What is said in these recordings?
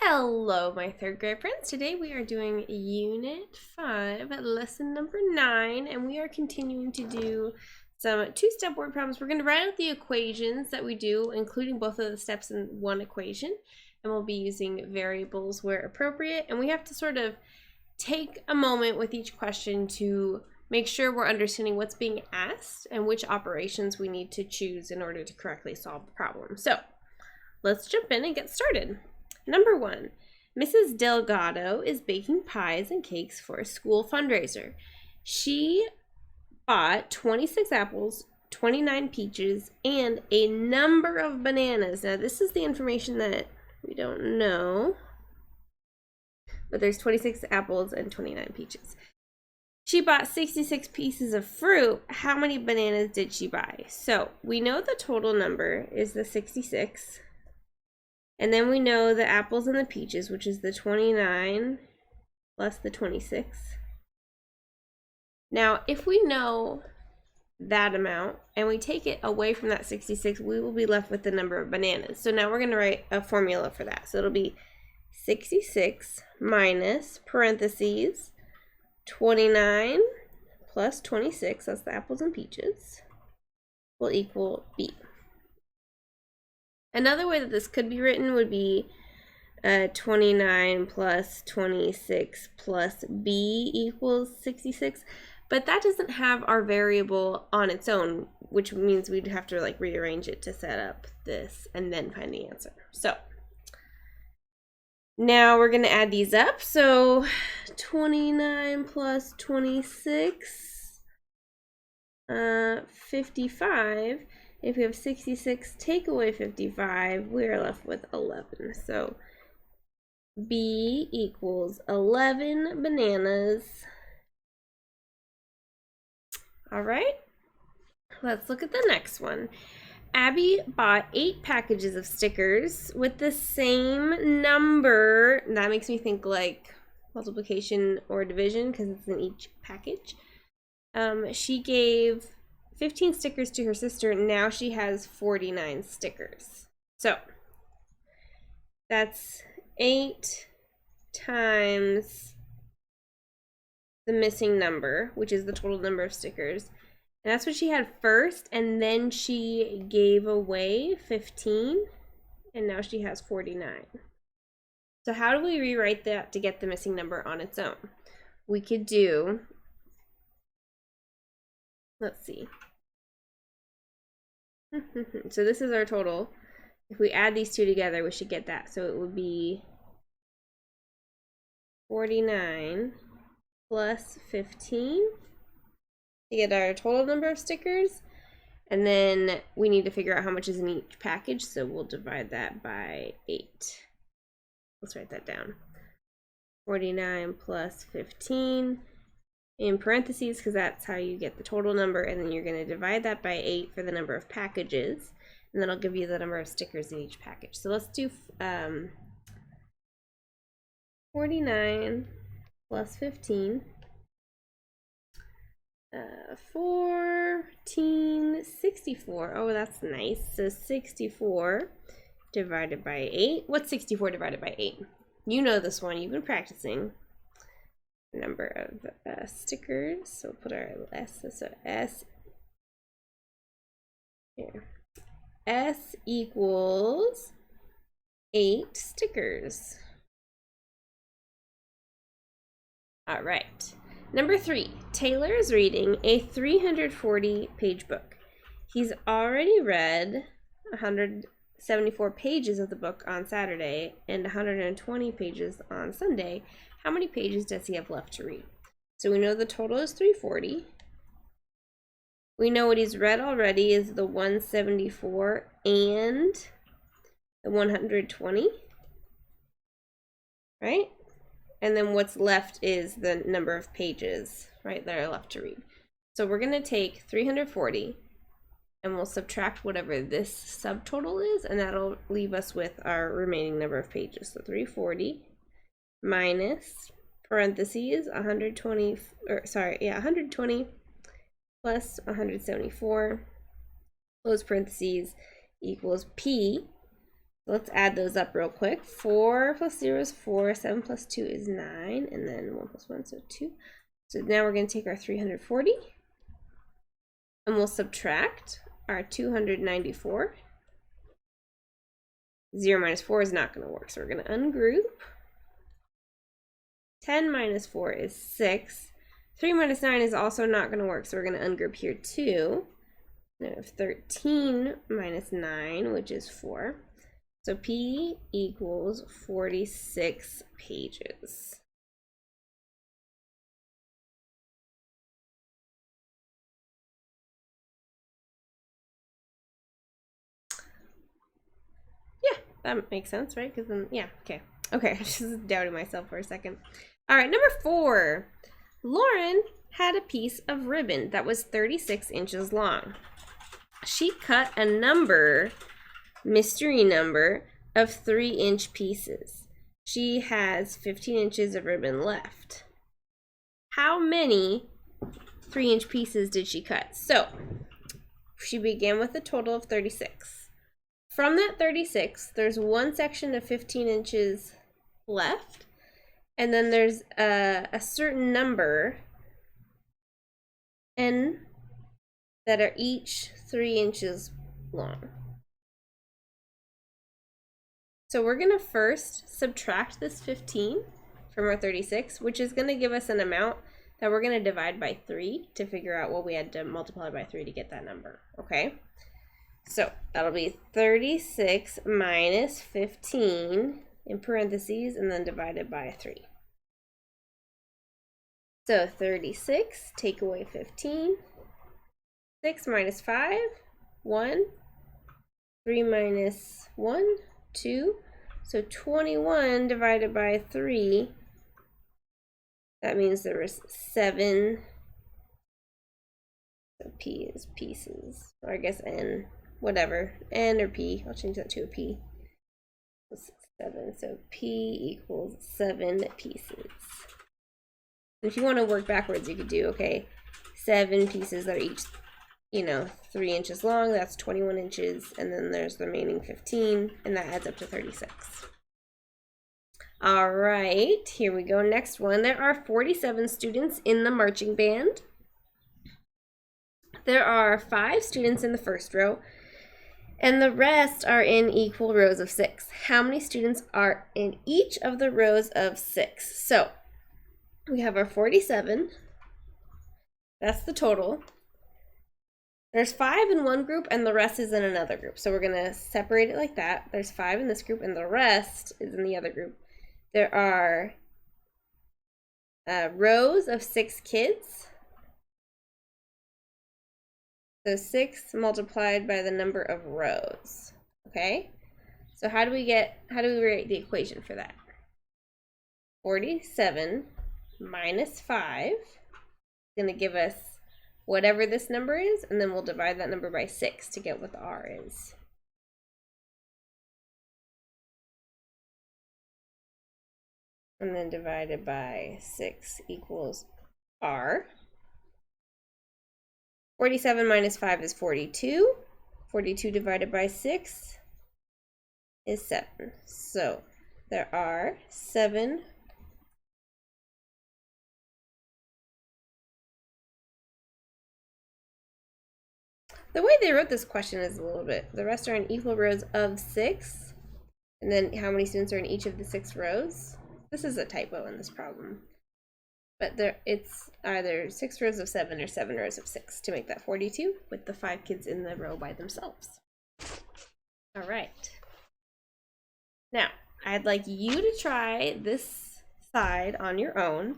Hello, my third grade friends. Today we are doing Unit 5, lesson number 9, and we are continuing to do some two-step word problems. We're going to write out the equations that we do, including both of the steps in one equation, and we'll be using variables where appropriate. And we have to sort of take a moment with each question to make sure we're understanding what's being asked and which operations we need to choose in order to correctly solve the problem. So let's jump in and get started. Number 1, Mrs. Delgado is baking pies and cakes for a school fundraiser. She bought 26 apples, 29 peaches, and a number of bananas. Now, this is the information that we don't know, but there's 26 apples and 29 peaches. She bought 66 pieces of fruit. How many bananas did she buy? So we know the total number is the 66. And then we know the apples and the peaches, which is the 29 plus the 26. Now, if we know that amount and we take it away from that 66, we will be left with the number of bananas. So now we're going to write a formula for that. So it'll be 66 minus parentheses 29 plus 26, that's the apples and peaches, will equal B. Another way that this could be written would be 29 plus 26 plus B equals 66, but that doesn't have our variable on its own, which means we'd have to like rearrange it to set up this and then find the answer. So now we're going to add these up. So 29 plus 26, 55. If we have 66, take away 55, we're left with 11. So B equals 11 bananas. All right, let's look at the next one. Abby bought 8 packages of stickers with the same number. That makes me think like multiplication or division because it's in each package. She gave 15 stickers to her sister. Now she has 49 stickers. So that's 8 times the missing number, which is the total number of stickers. And that's what she had first, and then she gave away 15, and now she has 49. So how do we rewrite that to get the missing number on its own? We could do, let's see. So this is our total. If we add these two together, we should get that. So it would be 49 plus 15 to get our total number of stickers. And then we need to figure out how much is in each package. So we'll divide that by 8. Let's write that down. 49 plus 15. In parentheses, because that's how you get the total number, and then you're going to divide that by 8 for the number of packages, and then I'll give you the number of stickers in each package. So let's do 49 plus 15, 64. Oh, that's nice. So 64 divided by 8. What's 64 divided by 8? You know this one. You've been practicing. Number of stickers. So we'll put our S. So S here. S equals 8 stickers. All right. Number 3. Taylor is reading a 340-page book. He's already read 174 pages of the book on Saturday and 120 pages on Sunday. How many pages does he have left to read? So we know the total is 340. We know what he's read already is the 174 and the 120, right? And then what's left is the number of pages, right, that are left to read. So we're going to take 340 and we'll subtract whatever this subtotal is, and that'll leave us with our remaining number of pages. So 340 minus parentheses 120 plus 174 close parentheses equals P, Let's add those up real quick. 4 plus 0 is 4, 7 plus 2 is 9, and then 1 plus 1, so 2. So now we're going to take our 340, and we'll subtract our 294. 0 minus 4 is not going to work, so we're going to ungroup. 10 minus 4 is 6. 3 minus 9 is also not going to work, so we're going to ungroup here too. Now we have 13 minus 9, which is 4. So P equals 46 pages. Yeah, that makes sense, right? Because then, yeah, okay. Okay, I just doubted myself for a second. All right, number 4. Lauren had a piece of ribbon that was 36 inches long. She cut a number, mystery number, of 3-inch pieces. She has 15 inches of ribbon left. How many 3-inch pieces did she cut? So, she began with a total of 36. From that 36, there's one section of 15 inches left, and then there's a certain number, n, that are each 3 inches long. So we're going to first subtract this 15 from our 36, which is going to give us an amount that we're going to divide by 3 to figure out what we had to multiply by 3 to get that number, okay? So that'll be 36 minus 15 in parentheses and then divided by 3. So 36, take away 15. 6 minus 5, 1. 3 minus 1, 2. So 21 divided by 3. That means there was 7. So P is pieces. Or I guess N. Whatever. N or P. I'll change that to a P. 7. So P equals 7 pieces. If you want to work backwards, you could do, okay, 7 pieces that are each, 3 inches long. That's 21 inches. And then there's the remaining 15. And that adds up to 36. All right, here we go. Next one. There are 47 students in the marching band. There are 5 students in the first row, and the rest are in equal rows of 6. How many students are in each of the rows of 6? So we have our 47. That's the total. There's 5 in one group, and the rest is in another group. So we're going to separate it like that. There's 5 in this group, and the rest is in the other group. There are rows of 6 kids. So 6 multiplied by the number of rows. Okay? So how do we write the equation for that? 47 minus 5 is going to give us whatever this number is, and then we'll divide that number by 6 to get what the R is. And then divided by 6 equals R. 47 minus 5 is 42. 42 divided by 6 is 7. So there are 7. The way they wrote this question is a little bit, the rest are in equal rows of 6. And then how many students are in each of the 6 rows? This is a typo in this problem. But it's either 6 rows of 7 or 7 rows of 6 to make that 42 with the 5 kids in the row by themselves. All right. Now, I'd like you to try this side on your own,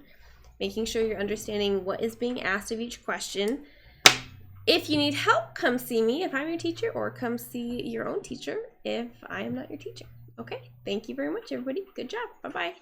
making sure you're understanding what is being asked of each question. If you need help, come see me if I'm your teacher, or come see your own teacher if I am not your teacher. Okay, thank you very much, everybody. Good job. Bye-bye.